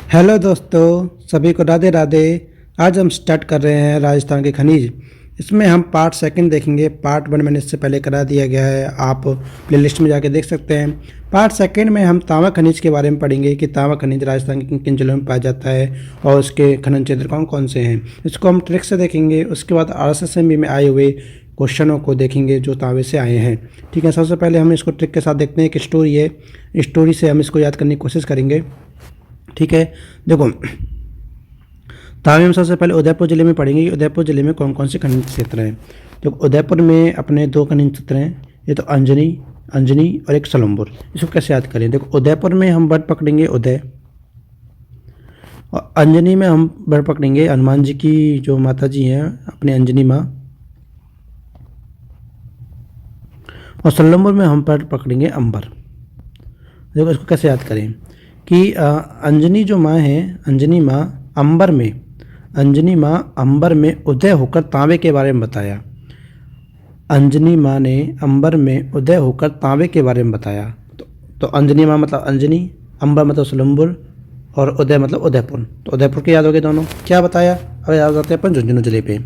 Hello दोस्तों, सभी को राधे राधे। आज हम स्टार्ट कर रहे हैं राजस्थान के खनिज। इसमें हम पार्ट सेकंड देखेंगे। पार्ट वन मैंने इससे पहले करा दिया गया है, आप प्लेलिस्ट में जाके देख सकते हैं। पार्ट सेकंड में हम तांबा खनिज के बारे में पढ़ेंगे कि तांबा खनिज राजस्थान के किन किन जिलों में पाया जाता है और उसके खनन क्षेत्र कौन कौन से हैं। इसको हम ट्रिक से देखेंगे। उसके बाद RSSMB में आए हुए क्वेश्चनों को देखेंगे जो तांबे से आए हैं। ठीक है, सबसे पहले हम इसको ट्रिक के साथ देखते हैं। एक स्टोरी है, स्टोरी से हम इसको याद करने की कोशिश करेंगे। ठीक है, देखो तांबे में सबसे पहले उदयपुर जिले में पढ़ेंगे कि उदयपुर जिले में कौन कौन से खनिज क्षेत्र हैं। तो उदयपुर में अपने दो खनिज क्षेत्र हैं, ये तो अंजनी और एक सलम्बुर। इसको कैसे याद करें? देखो उदयपुर में हम वर्ड पकड़ेंगे उदय, और अंजनी में हम वर्ड पकड़ेंगे हनुमान जी की जो माता जी हैं अपने अंजनी माँ, और सलम्बुर में हम वर्ड पकड़ेंगे अंबर। देखो इसको कैसे याद करें कि अंजनी जो माँ है, अंजनी माँ अंबर में उदय होकर तांबे के बारे में बताया। अंजनी माँ ने अंबर में उदय होकर तांबे के बारे में बताया। तो अंजनी माँ मतलब अंजनी, अंबर मतलब सलम्बुर, और उदय मतलब उदयपुर। तो उदयपुर के याद हो गए दोनों। क्या बताया? अब याद आते हैं अपन झुंझुनू जिले पे।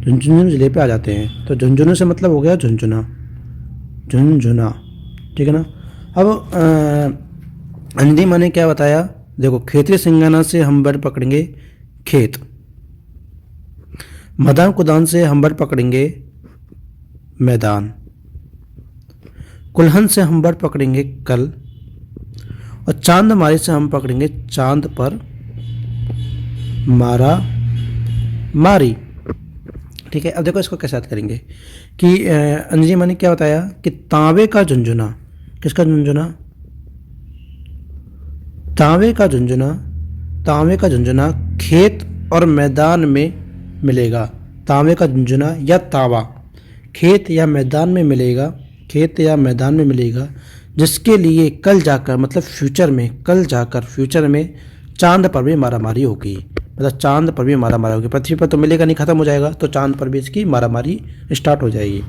झुंझुनू जिले पे आ जाते हैं। तो झुंझुनू से मतलब हो गया झुंझुना। ठीक है ना। अब अंजनी माँ ने क्या बताया? देखो क्षेत्रीय सिंगाना से हम वर्ड पकड़ेंगे खेत, मदान कुदान से हम वर्ड पकड़ेंगे मैदान, कुल्हन से हम वर्ड पकड़ेंगे कल, और चांद मारी से हम पकड़ेंगे चांद पर मारा मारी। ठीक है, अब देखो इसको कैसे याद करेंगे कि अंजनी माँ ने क्या बताया कि तांबे का झुंझुना, किसका झुंझुना? तांबे का झुंझुना खेत और मैदान में मिलेगा। तांबे का झुंझुना या तांबा खेत या मैदान में मिलेगा, जिसके लिए कल जाकर मतलब फ्यूचर में चांद पर भी मारामारी होगी। पृथ्वी पर तो मिलेगा नहीं, खत्म हो जाएगा, तो चांद पर भी इसकी मारामारी स्टार्ट हो जाएगी।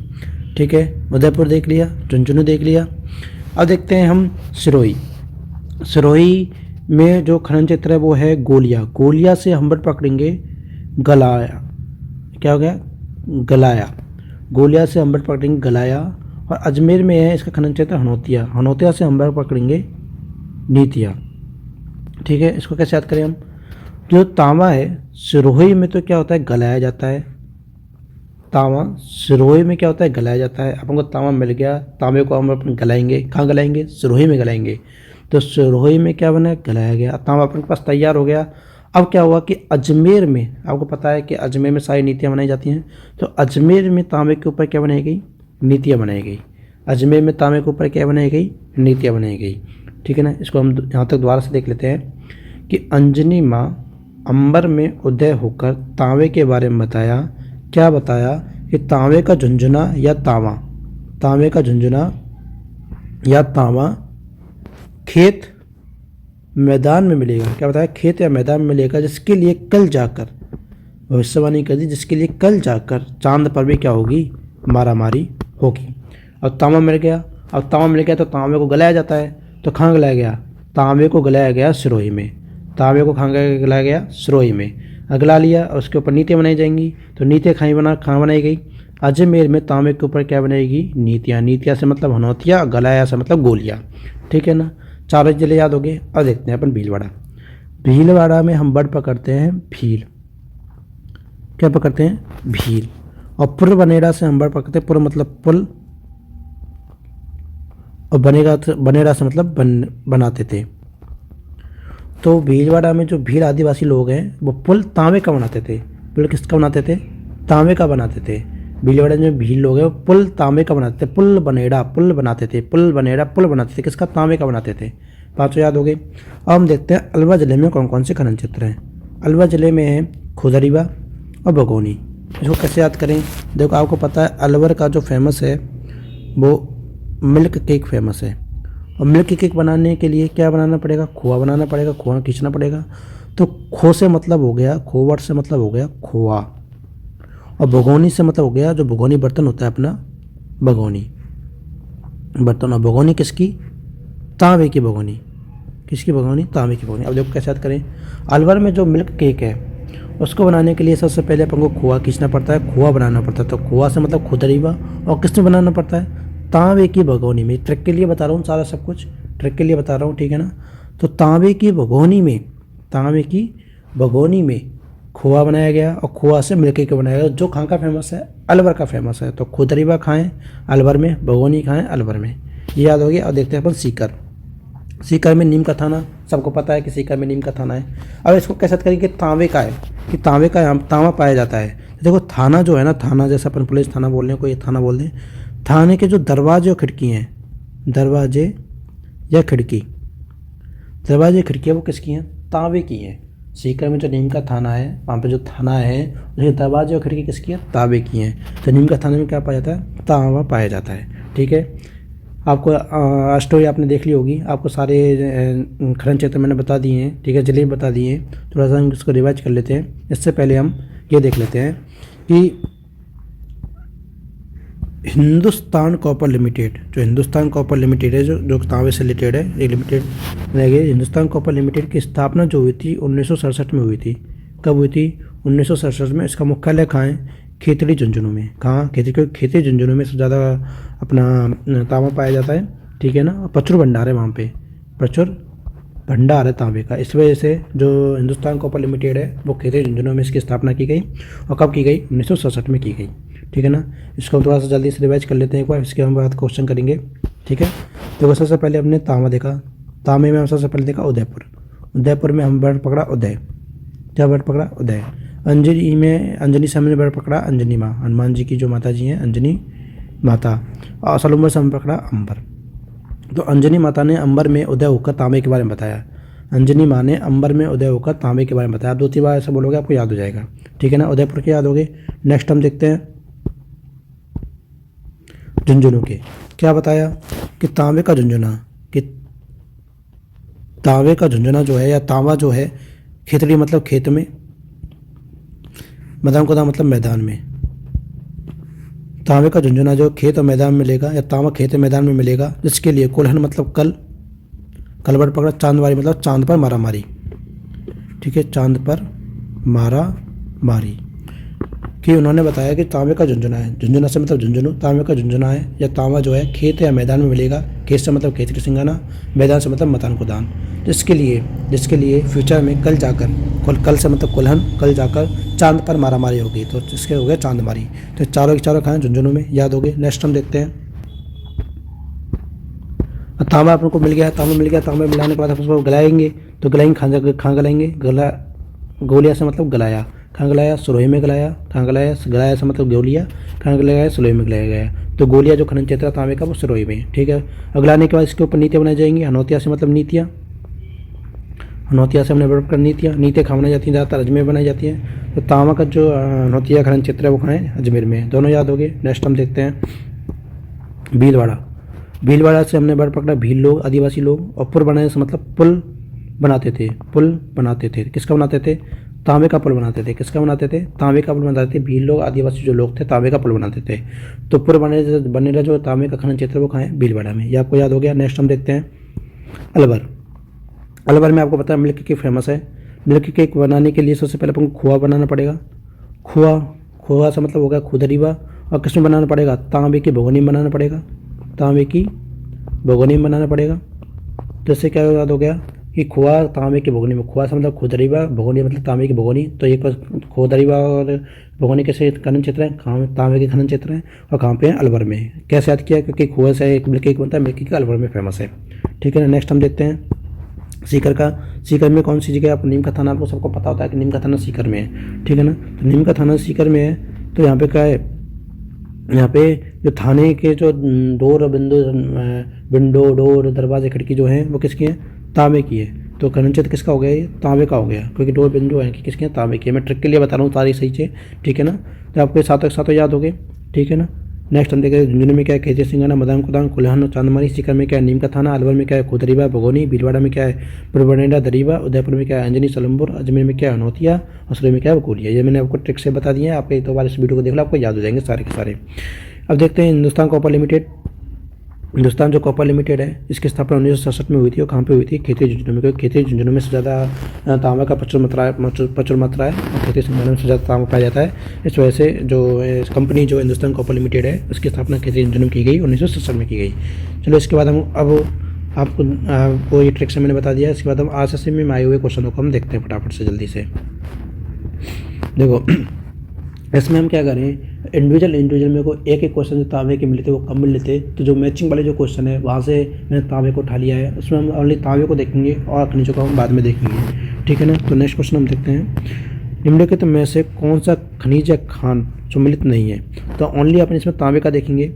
ठीक है, उदयपुर देख लिया, झुंझुनू देख लिया। अब देखते हैं हम सिरोही में जो खनन क्षेत्र है वो है गोलिया से हम वर्ड पकड़ेंगे गलाया। क्या हो गया? गलाया। गोलिया से हम वर्ड पकड़ेंगे गलाया। और अजमेर में है इसका खनन क्षेत्र हनोतिया से हम वर्ड पकड़ेंगे नीतिया। ठीक है, इसको कैसे याद करें हम? जो तांबा है सिरोही में तो क्या होता है? गलाया जाता है। तांबा सिरोही में क्या होता है? गलाया जाता है। अपन को तांबा मिल गया, तांबे को हम अपन गलाएंगे। कहाँ गलाएंगे? सिरोही में गलाएंगे। तो सिरोही में क्या बना? गलाया गया। तांबा अपने पास तैयार हो गया। अब क्या हुआ कि अजमेर में, आपको पता है कि अजमेर में सारी नीतियाँ बनाई जाती हैं, तो अजमेर में तांबे के ऊपर क्या बनाई गई? नीतियाँ बनाई गई। अजमेर में तांबे के ऊपर क्या बनाई गई? नीतियाँ बनाई गई। ठीक है ना। इसको हम यहाँ तक दोबारा से देख लेते हैं कि अंजनी माँ अंबर में उदय होकर तांबे के बारे में बताया। क्या बताया? कि तांबे का झुंझुना या तांबा खेत मैदान में मिलेगा। क्या बताया? खेत या मैदान में मिलेगा, जिसके लिए कल जाकर भविष्यवाणी कर दी, जिसके लिए कल जाकर चांद पर भी क्या होगी? मारामारी होगी। अब तांबा मिल गया। तो तांबे को गलाया जाता है। तो कहाँ गलाया गया? तांबे को गलाया गया सिरोही में। अगला लिया और उसके ऊपर नीतियाँ बनाई जाएंगी। तो नीतियाँ कहाँ बनाई गई? अजमेर में तांबे के ऊपर क्या बनाएगी? नीतियाँ से मतलब हनौतिया, गलाया से मतलब गोलियाँ। ठीक है ना। चारों जिले याद हो गए। अब देखते हैं अपन भीलवाड़ा में हम वर्ड पकड़ते हैं भील। क्या पकड़ते हैं? भील। और पुर बनेरा से हम वर्ड पकड़ते हैं पुर मतलब पुल, और बनेरा से मतलब बनाते थे। तो भीलवाड़ा में जो भील आदिवासी लोग हैं वो पुल तांबे का बनाते थे। पुल किसका बनाते थे? तांबे का बनाते थे। भीलवाड़ा में भील लोग हैं वो पुल तांबे का बनाते थे। पुल बनेड़ा पुल बनाते थे। किसका? तांबे का बनाते थे। पाँचों याद हो गए। अब हम देखते हैं अलवर जिले में कौन कौन से खनन क्षेत्र हैं। अलवर जिले में है खुदरीवा और बगोनी। इसको कैसे याद करें? देखो आपको पता है अलवर का जो फेमस है वो मिल्क केक फेमस है, और मिल्क केक बनाने के लिए क्या बनाना पड़ेगा? खोआ बनाना पड़ेगा, खोआ खींचना पड़ेगा। तो खो से मतलब हो गया, खोवट से मतलब हो गया खोआ, और भगोनी से मतलब हो गया जो भगोनी बर्तन होता है अपना, भगोनी बर्तन। और भगोनी किसकी? तांबे की भगोनी। किसकी भगोनी? तांबे की भगोनी। अब देखो कैसे याद करें। अलवर में जो मिल्क केक है उसको बनाने के लिए सबसे पहले अपन को खोआ खींचना पड़ता है, खोआ बनाना पड़ता है। तो खोआ से मतलब खुदरीवा, और किसमें बनाना पड़ता है? तांबे की भगोनी में। ट्रिक के लिए बता रहा हूँ सारा सब कुछ, ट्रिक के लिए बता रहा हूँ, ठीक है ना। तो तांबे की भगोनी में, तांबे की भगोनी में खोआ बनाया गया और खोआ से मिल्क केक बनाया गया। जो कहाँ का फेमस है? अलवर का फेमस है। तो खुदरीवा खाएँ अलवर में, भगोनी खाएँ अलवर में, ये याद हो गया। और देखते हैं अपन सीकर। सीकर में नीम का थाना, सबको पता है कि सीकर में नीम का थाना है। अब इसको कैसे करेंगे? तांबे का है कि तांबे का यहाँ तांबा पाया जाता है। देखो थाना जो है ना, थाना जैसे अपन पुलिस थाना बोल रहे हैं, कोई थाना बोल दें, थाने के जो दरवाजे और खिड़की हैं, दरवाजे या खिड़की, दरवाजे खिड़कियाँ वो किसकी हैं? तांबे की हैं। सीकर में जो नीम का थाना है, वहाँ पे जो थाना है उसके दरवाजे और खिड़की किसकी है? तांबे की हैं। तो नीम का थाने में क्या पाया जाता है? तांबा पाया जाता है, ठीक है। आपको स्टोरी आपने देख ली होगी, आपको सारे खनन क्षेत्र मैंने बता दिए हैं, ठीक है, जिले बता दिए हैं। थोड़ा सा हम इसको रिवाइज कर लेते हैं। इससे पहले हम ये देख लेते हैं कि हिंदुस्तान कॉपर लिमिटेड, जो हिंदुस्तान कॉपर लिमिटेड है, जो तांबे से रिलेटेड है, ये लिमिटेड रह गई। हिंदुस्तान कॉपर लिमिटेड की स्थापना जो हुई थी 1967 में हुई थी। कब हुई थी? 1967 में। इसका मुख्यालय कहाँ है? खेतड़ी झुंझुनू में। कहाँ? खेतड़ी झुंझुनू में सबसे ज़्यादा अपना तांबा पाया जाता है, ठीक है ना। प्रचुर भंडार है वहाँ पे, प्रचुर भंडार है तांबे का। इस वजह से जो हिंदुस्तान कॉपर लिमिटेड है वो खेतड़ी झुंझुनू में इसकी स्थापना की गई। और कब की गई? 1967 में की गई, ठीक है ना। इसको हम थोड़ा सा जल्दी से रिवाइज कर लेते हैं एक बार, इसके हम बाद क्वेश्चन करेंगे, ठीक है। तो सबसे पहले हमने तांबा देखा। तांबे में हम सबसे पहले देखा उदयपुर। उदयपुर में हम वर्ड पकड़ा उदय। क्या वर्ड पकड़ा? उदय। अंजनी में, अंजनी से हमने वर्ड पकड़ा अंजनी माँ, हनुमान जी की जो माता जी हैं अंजनी माता। और सलूम्बर से हमने पकड़ा अंबर। तो अंजनी माता ने अंबर में उदय होकर तांबे के बारे में बताया। अंजनी माँ ने अंबर में उदय होकर तांबे के बारे में बताया। आप 2-3 बार ऐसा बोलोगे आपको याद हो जाएगा, ठीक है ना। उदयपुर के याद हो गए। नेक्स्ट हम देखते हैं झुंझुनू के। क्या बताया? कि तांबे का झुंझुना, कि तांबे का झुंझुना जो है, या तांबा जो है, खेतड़ी मतलब खेत में, मैदान कोदा मतलब मैदान में। तांबे का झुंझुना जो खेत और मैदान में मिलेगा, या तांबा खेत और मैदान में मिलेगा, जिसके लिए कुल्हन मतलब कल, कलबड़ पकड़ा, चांदवारी मतलब चांद पर मारा मारी, ठीक है, चांद पर मारा मारी। कि उन्होंने बताया कि तांबे का झुंझुना है, झुंझुना से मतलब झुंझुनू, तांबे का झुंझुना है या तांबा जो है खेत या मैदान में मिलेगा। खेत से मतलब खेत की सिंगाना, मैदान से मतलब मतान को दान। जिसके लिए फ्यूचर में कल जाकर, कल से मतलब कुल्हन, कल जाकर चांद पर मारा मारी होगी। तो इसके हो गया चांदमारी। तो चारों के चारों खाएँ झुंझुनू में, याद हो गए। नेक्स्ट हम देखते हैं तांबा अपन को मिल गया। तांबा मिल गया, तांबा मिलाने के बाद अपन उसको गलाएंगे। तो गलाएंगे, खां गलाएंगे, गला, गोलिया से मतलब गलाया, खां गलाया, सुरोही में गलाया, खां गलाया, गलाया से मतलब गोलिया, खां गलाया, सुरोही में गलाया गया। तो गोलिया जो खनन क्षेत्र तांबे का वो सुरोही में, ठीक है। अगलाने के बाद इसके ऊपर नीतियाँ बनाई जाएंगी। हनौतिया से मतलब नीतियाँ, हनौतिया से हमने वर्ड कर नीतियाँ, नीतियाँ कहाँ बनाई जाती हैं? ज़्यादातर अजमेर बनाई जाती हैं। तो तांबा का जो हनौतिया खनन क्षेत्र है वो कहाँ है? अजमेर में। दोनों याद हो गए। नेक्स्ट हम देखते हैं भीलवाड़ा। भीलवाड़ा से हमने वर्ड पकड़ा भील लोग, आदिवासी लोग। और पुल बनाने से मतलब पुल बनाते थे, पुल बनाते थे। किसका बनाते थे? तांबे का पुल बनाते थे। किसका बनाते थे? तांबे का पुल बनाते थे। भील लोग, आदिवासी जो लोग थे, तांबे का पुल बनाते थे। तो पुल बनेगा जो तांबे का खनन क्षेत्र वो कहाँ है? भीलवाड़ा में। ये आपको याद हो गया। नेक्स्ट हम देखते हैं अलवर। अलवर में आपको पता है मिल्क केक फेमस है। मिल्क केक बनाने के लिए सबसे पहले अपन को खोआ बनाना पड़ेगा। खोआ से मतलब हो गया खुदरीवा। और किसमें बनाना पड़ेगा? तांबे की भगोनी में बनाना पड़ेगा, तांबे की भगोनी में बनाना पड़ेगा। तो इससे क्या याद हो गया कि खोआ तांबे की भगोनी में। खोआ से मतलब खुदरीवा, भगोनी मतलब तांबे की भगोनी। तो एक खुदरीवा और भगोनी कैसे खनन क्षेत्र है? कहाँ? तांबे के खनन क्षेत्र है। और कहाँ पे है? अलवर में। कैसे याद किया? क्योंकि खोए से एक मिल्क केक बनता है, मिल्क केक अलवर में फेमस है, ठीक है ना। नेक्स्ट हम देखते हैं सीकर का। सीकर में कौन सी जगह? आप नीम का थाना, आपको सबको पता होता है कि नीम का थाना सीकर में है, ठीक है ना। तो नीम का थाना सीकर में है। तो यहाँ पे क्या है? यहाँ पे जो थाने के जो डोर, विंडो, डोर, दरवाजे, खिड़की जो हैं वो किसकी हैं? तांबे की है। तो खनन क्षेत्र किसका हो गया? ये तांबे का हो गया, क्योंकि डोर, विंडो है कि किसके हैं? तांबे की है। मैं ट्रिक के लिए बता रहा हूँ सारी सही चीज़, ठीक है ना। तो आपको सातों याद हो गए, ठीक है ना। नेक्स्ट हम देखें झुंझुनू में क्या है? खेती सिंगाना, मदान कुदान, कुल्हान, चांदमारी। सीकर में क्या है? नीम का थाना। अलवर में क्या है? खुदरीवा, भगोनी। भीलवाड़ा में क्या है? पुरबनेडा, दरीवा। उदयपुर में क्या है? अंजनी, सलम्बुर। अजमेर में क्या है? हनौतिया। और सुरई में क्या है? गोलिया। ये मैंने आपको ट्रिक से बता दिए हैं। आप एक दो बार इस वीडियो को देख लो, आपको याद हो जाएंगे सारे के सारे। अब देखते हैं हिंदुस्तान कॉपर लिमिटेड। हिंदुस्तान जो कॉपर लिमिटेड है, इसकी स्थापना 1967 में हुई थी और कहाँ पे हुई थी? खेती झुंझुनू में, क्योंकि खेती झुंझुनू में सबसे ज़्यादा तांबे का प्रचुर मात्रा है और खेती सिंघाना में सबसे ज़्यादा तांबा पाया जाता है। इस वजह से जो कंपनी जो हिंदुस्तान कॉपर लिमिटेड है, उसकी स्थापना खेती झुंझुनू में की गई 1967 में की गई। चलो इसके बाद हम अब आपको ये ट्रिक्स मैंने बता दिया। इसके बाद हम आरएसएस में आए हुए क्वेश्चनों को हम देखते हैं फटाफट से जल्दी से। देखो इसमें हम क्या करें, इंडिविजुअल मेरे को एक एक क्वेश्चन जो तांबे के मिले थे वो कम मिले थे, तो जो मैचिंग वाले जो क्वेश्चन है वहाँ से मैंने तांबे को उठा लिया है। उसमें हम ओनली तांबे को देखेंगे और खनिजों को हम बाद में देखेंगे, ठीक है ना। तो नेक्स्ट क्वेश्चन हम देखते हैं, निम्नलिखित में से कौन सा खनिज या खान सम्मिलित नहीं है? तो ओनली अपन इसमें तांबे का देखेंगे।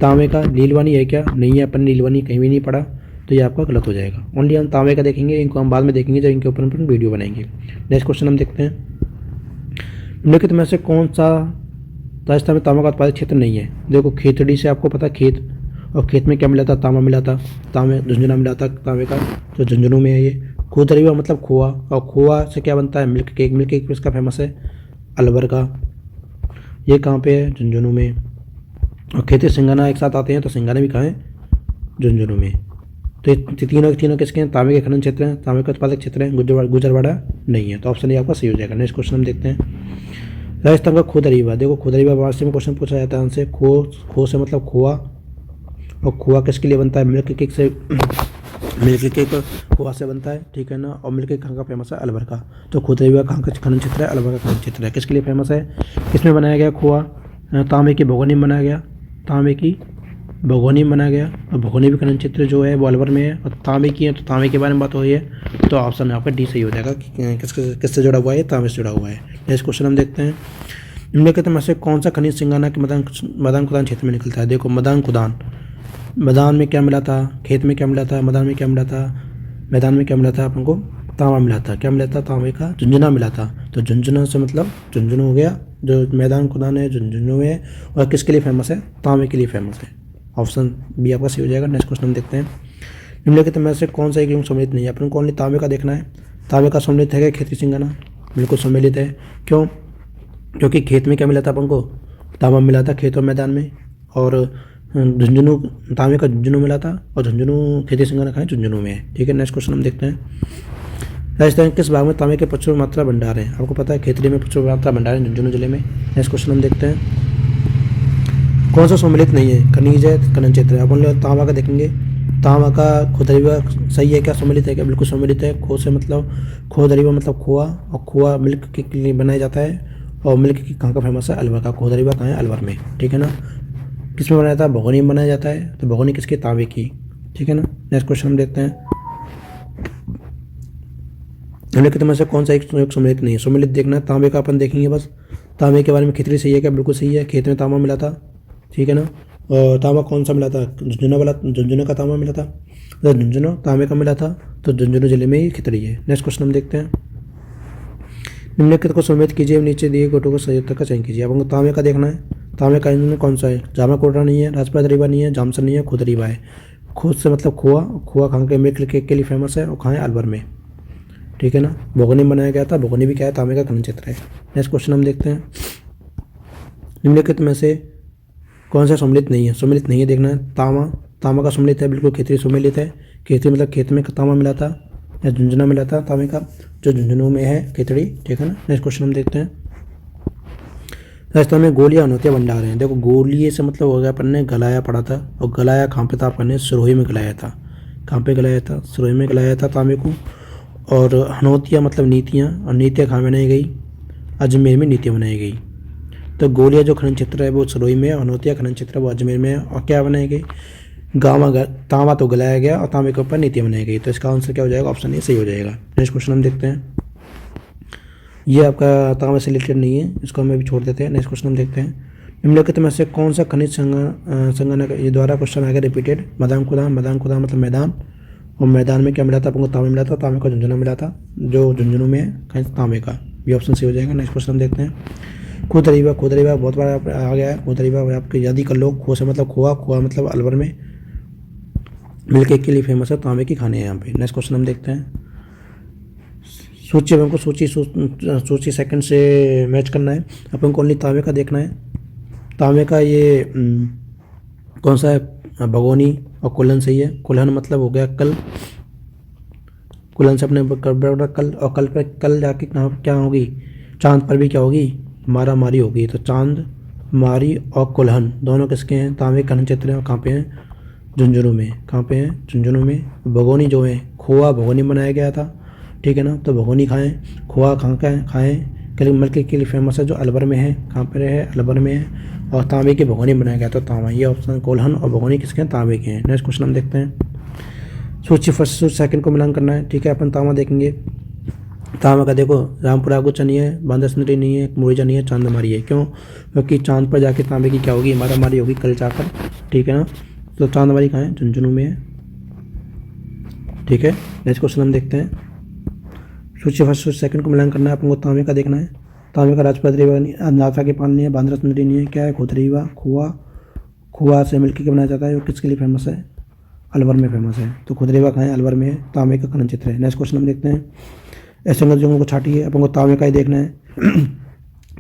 तांबे का नीलवानी है क्या? नहीं है, अपन नीलवानी कहीं भी नहीं पढ़ा, तो ये आपका गलत हो जाएगा। ओनली हम तांबे का देखेंगे, इनको हम बाद में देखेंगे जब इनके ऊपर अपन वीडियो बनाएंगे। नेक्स्ट क्वेश्चन हम देखते हैं, निम्नलिखित में से कौन सा राजस्थान में तांबा का उत्पादित क्षेत्र नहीं है? देखो खेतड़ी से आपको पता खेत, और खेत में क्या मिला था? तांबा मिला था, तांबे झुंझुना मिला था तांबे का, तो झुंझुनू में है ये। खुदरीवा मतलब खोआ, और खोआ से क्या बनता है? Milk cake. मिल्क केक इसका फेमस है अलवर का, ये कहाँ पे है? झुंझुनू में। और खेती सिंघाना एक साथ आते हैं, तो सिंघाना भी कहाँ है? झुंझुनू में। तो ये तीनों किसके हैं? तांबे के खनन क्षेत्र हैं, तांबे का उत्पादक क्षेत्र है। गुजरवाड़ा नहीं है, तो ऑप्शन ये आपका सही हो जाएगा। नेक्स्ट क्वेश्चन हम देखते हैं, राजस्थान का खुदरीवा। देखो खुदरीवा वार्षिक में क्वेश्चन पूछा जाता है हमसे। खो से मतलब खोआ, और खोआ किसके लिए बनता है? मिल्क केक से। मिल्क केक खोआ से बनता है, ठीक है ना। और मिल्क केक कहाँ का फेमस है? अलवर का। तो खुदरीवा कहाँ का खनन क्षेत्र है? अलवर का खनन क्षेत्र है। किसके लिए फेमस है? किसमें बनाया गया खोआ? तांबे की भगोनी में बनाया गया, तांबे की भगोनी में बनाया गया। और भगोनी भी खनन क्षेत्र जो है वो अलवर में है, और तांबे की है, तो तांबे के बारे में बात हो रही है, तो ऑप्शन आपका डी सही हो जाएगा कि किससे जुड़ा हुआ है? तांबे से जुड़ा हुआ है। नेक्स्ट क्वेश्चन हम देखते हैं, निम्नलिखित में से कौन सा खनिज सिंघाना के मदान खुदान क्षेत्र में निकलता है? देखो मदान खुदान, मैदान में क्या मिला था? खेत में क्या मिला था? मैदान में क्या मिला था? मैदान में क्या मिला था? अपन को तांबा मिला था। क्या मिला था? तांबे का झुंझुना मिला था। तो झुंझुना से मतलब झुंझुनू हो गया, जो मैदान खुदान है झुंझुनू है, और किसके लिए फेमस है? तांबे के लिए फेमस है। ऑप्शन बी आपका सही हो जाएगा। नेक्स्ट क्वेश्चन हम देखते हैं, निम्नलिखित में से कौन सा एक यूं सम्मिलित नहीं है? अपन को ओनली तांबे का देखना है। तांबे का सम्मिलित है क्या खेती सिंघाना? बिल्कुल सम्मिलित है। क्यों? क्योंकि खेत में क्या मिला था अपन को? तांबा मिला था खेत और मैदान में, और झुंझुनू तांबे का झुंझुनू मिला था, और झुंझुनू खेती सिंघाना कहाँ है? झुंझुनू में है, ठीक है। नेक्स्ट क्वेश्चन हम देखते हैं, राजस्थान किस भाग में तांबे के प्रचुर मात्रा भंडार है? आपको पता है खेतड़ी में प्रचुर मात्रा भंडार है झुंझुनू जिले में। नेक्स्ट क्वेश्चन हम देखते हैं, कौन सा सम्मिलित नहीं है? खनिज है, खनन क्षेत्र है। अपन तांबा का देखेंगे। तांबा का खुदरीवा सही है क्या? सम्मिलित है क्या? बिल्कुल सम्मिलित है। खो से मतलब खुदरीवा मतलब खोआ, और खोआ मिल्क के लिए बनाया जाता है, और मिल्क की कहाँ का फेमस है? अलवर का। खुदरीवा कहाँ है? अलवर में, ठीक है ना। किस में बनाया जाता है? भगोनी में बनाया जाता है, तो भगोनी किसकी? तांबे की, ठीक है ना। नेक्स्ट क्वेश्चन हम देखते हैं, निम्नलिखित में से कौन सा एक सम्मिलित नहीं है? सम्मिलित देखना है, तांबे का अपन देखेंगे बस। तांबे के बारे में खिचड़ी सही है क्या? बिल्कुल सही है। खेत में तांबा मिला था, ठीक है ना। और तांबा कौन सा मिला था? झुंझुनू का तांबा मिला था, तो झुंझुनू तांबे का मिला था, तो झुंझुनू जिले में ही खिचड़ी है। नेक्स्ट क्वेश्चन हम देखते हैं, निम्नलिखित को सम्मिलित कीजिए, नीचे दिए गोटों को सही उत्तर का चयन कीजिए। आपको तांबे का देखना है। तांबे का इनमें कौन सा है? जामा कोटरा नहीं है, राजपा दरीवा नहीं है, जामसन नहीं है, खुदरीवा है। खुद से मतलब खोआ, खोआ कहाँ के? मिल्क केक के लिए फेमस है, और कहाँ है? अलवर में, ठीक है ना। भगोनी में बनाया गया था, भगोनी भी क्या है? तांबे का खनन क्षेत्र है। नेक्स्ट क्वेश्चन हम देखते हैं, निम्नलिखित में से कौन सा सम्मिलित नहीं है? सम्मिलित नहीं है देखना है। तांबा, तांबा का सम्मिलित है, बिल्कुल खेती सम्मिलित है। खेती मतलब खेत में तांबा मिला था, या झुंझुना मिला था तांबे का, जो झुंझुनू में है खिचड़ी, ठीक है ना। नेक्स्ट क्वेश्चन हम देखते हैं, राजस्थान में गोलियां अनोतिया भंडार हैं। देखो गोलिये से मतलब हो गया, अपन ने गलाया पढ़ा था, और गलाया कहाँ पे था? अपन ने सिरोही में गलाया था। कहाँ पे गलाया था? सिरोही में गलाया था तांबे को। और हनोतिया मतलब नीतियाँ, और नीतियाँ कहाँ बनाई गई? अजमेर में नीतियाँ बनाई गई। तो गोलिया जो खनन क्षेत्र है वो सिरोही में है, और हनोतिया खनन क्षेत्र वो अजमेर में है। और क्या बनाई गई? तांबा तो गलाया गया, और तांबे के ऊपर नीतियाँ बनाई गई। तो इसका आंसर क्या हो जाएगा? ऑप्शन ए सही हो जाएगा। नेक्स्ट क्वेश्चन हम देखते हैं, ये आपका तांबे से रिलेटेड नहीं है, इसको हम अभी छोड़ देते हैं। नेक्स्ट क्वेश्चन हम देखते हैं, निम्नलिखित में से कौन सा खनिज संगणक, ये द्वारा क्वेश्चन आएगा रिपीटेड। मैदान खुदान मतलब मैदान, और मैदान में क्या मिला था? आपको तांबा मिला था, तांबे का झुंझुना मिला था, जो झुंझुनू में है खनिज तांबे का। ये ऑप्शन सही हो जाएगा। नेक्स्ट क्वेश्चन हम देखते हैं, खुदरीवा बहुत बार आ गया है। खुदरीवा आपके याद ही कर लो। खो से मतलब खोआ, खोआ मतलब अलवर में, मिल्क केक के लिए फेमस है, तांबे की खाने हैं यहाँ पे। नेक्स्ट क्वेश्चन हम देखते हैं, सूची अपन को सूची सेकंड से मैच करना है। अपन को ओनली तांबे का देखना है। तांबे का ये कौन सा है? भगोनी और कुल्हन सही है। कुल्हन मतलब हो गया कल, कुल्हन से अपने कल, और कल पे कल जाके कहाँ क्या होगी, चांद पर भी क्या होगी, मारा मारी होगी। तो चांद मारी और कुल्हन दोनों किसके हैं, तांबे खनन क्षेत्र में। कहाँ पे हैं, झुंझुनू में। कहाँ पे हैं, झुंझुनू में। भगोनी जो है, खोआ भगोनी बनाया गया था, ठीक है ना। तो भगोनी खाएँ, खोआ कहाँ का खाएँ, मलके के लिए फेमस है जो अलवर में है। कहाँ पर है, अलवर में है। और तांबे की भगोनी बनाया गया था, तांबा। ये ऑप्शन कोल्हन और भगोनी किसके हैं, तांबे के हैं। नेक्स्ट क्वेश्चन हम देखते हैं। सूची फर्स्ट सूची सेकंड को मिलान करना है, ठीक है। अपन तांबा देखेंगे। तांबा का देखो, रामपुरा गुच्चा नहीं है, बांदरसुंदरी नहीं है, मुरैजा नहीं है, चांदमारी है। क्यों, क्योंकि चांद पर जाके तांबे की क्या होगी, मारा मारी होगी कल जाकर, ठीक है ना। तो चांदमारी कहाँ है, झुंझुनू में है, ठीक है। नेक्स्ट क्वेश्चन हम देखते हैं। सूची फर्स्ट सूची सेकंड को मिलान करना है, अपन को तांबे का देखना है। तांबे का राजपद रीवा नाथा के पान नहीं है, बांद्रा-सुंदरी नहीं है, क्या है, खोतरीवा। खोआ, खोआ से मिलकर के बनाया जाता है, वो किसके लिए फेमस है, अलवर में फेमस है। तो खुदरेवा कहाँ है, अलवर में है। तांबे का खनन क्षेत्र है। नेक्स्ट क्वेश्चन हम देखते हैं। ऐसे अंग्रेजों को छाटी है, अपन को तांबे का ही देखना है।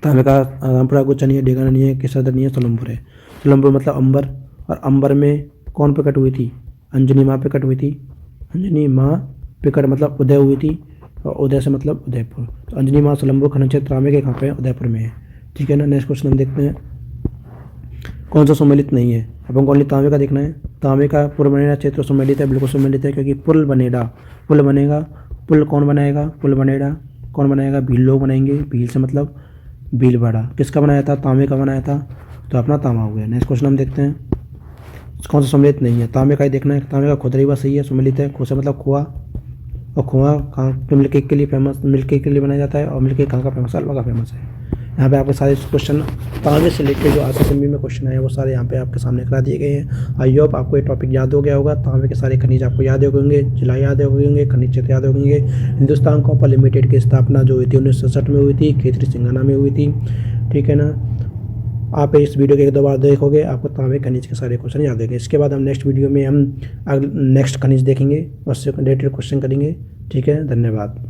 तांबे का रामपुरा गुच्चा नहीं है, डेगाना नहीं है, केसरदर नहीं है, सोलमपुर है। सोलमपुर मतलब अंबर, और अंबर में कौन पे कट हुई थी, अंजनी माँ पे कट हुई थी। अंजनी माँ पे कट मतलब उदय हुई थी, और उदय से मतलब उदयपुर। तो अंजनी माँ सोलमपुर खनन क्षेत्र तांबे के कहाँ पे है, उदयपुर में है, ठीक है ना। नेक्स्ट क्वेश्चन हम देखते हैं। कौन सा सुमेलित नहीं है, अपन को ओनली तांबे का देखना है। तांबे का पूर्व बनेड़ा क्षेत्र सुमेलित है, बिल्कुल सुमेलित है, क्योंकि पुल बनेगा, पुल बनेगा। पुल कौन बनाएगा, पुल बनेगा कौन बनाएगा, भील लोग बनाएंगे। भील से मतलब भीलवाड़ा। किसका बनाया था, तांबे का बनाया था, तो अपना तांबा हो गया। नेक्स्ट क्वेश्चन हम देखते हैं। कौन सा सुमेलित नहीं है, तांबे का ही देखना है। तांबे का खुदरीवा सही है, सुमेलित है। खो से मतलब खोआ, और खोआ कहाँ पे, मिल्क केक के लिए फेमस, मिल्क केक के लिए बनाया जाता है। और मिल्क केक कहाँ का फेमस है, अलवा का फेमस है। यहाँ पे आपके सारे क्वेश्चन तांबे से रिलेटेड जो आरसीएसएमबी में क्वेश्चन आए वो सारे यहाँ पे आपके सामने करा दिए गए हैं। आई होप आपको ये टॉपिक याद हो गया होगा। तांबे के सारे खनिज आपको याद हो होंगे, जिला याद हो होंगे, खनिज क्षेत्र याद हो होंगे। हिंदुस्तान कॉपर लिमिटेड की स्थापना जो हुई थी 1967 में हुई थी, खेतरी सिंघाना में हुई थी, ठीक है ना। आप इस वीडियो के एक दो बार देखोगे, आपको तांबे खनिज के सारे क्वेश्चन याद होंगे। इसके बाद हम नेक्स्ट वीडियो में हम नेक्स्ट खनिज देखेंगे, उससे रिलेटेड क्वेश्चन करेंगे, ठीक है। धन्यवाद।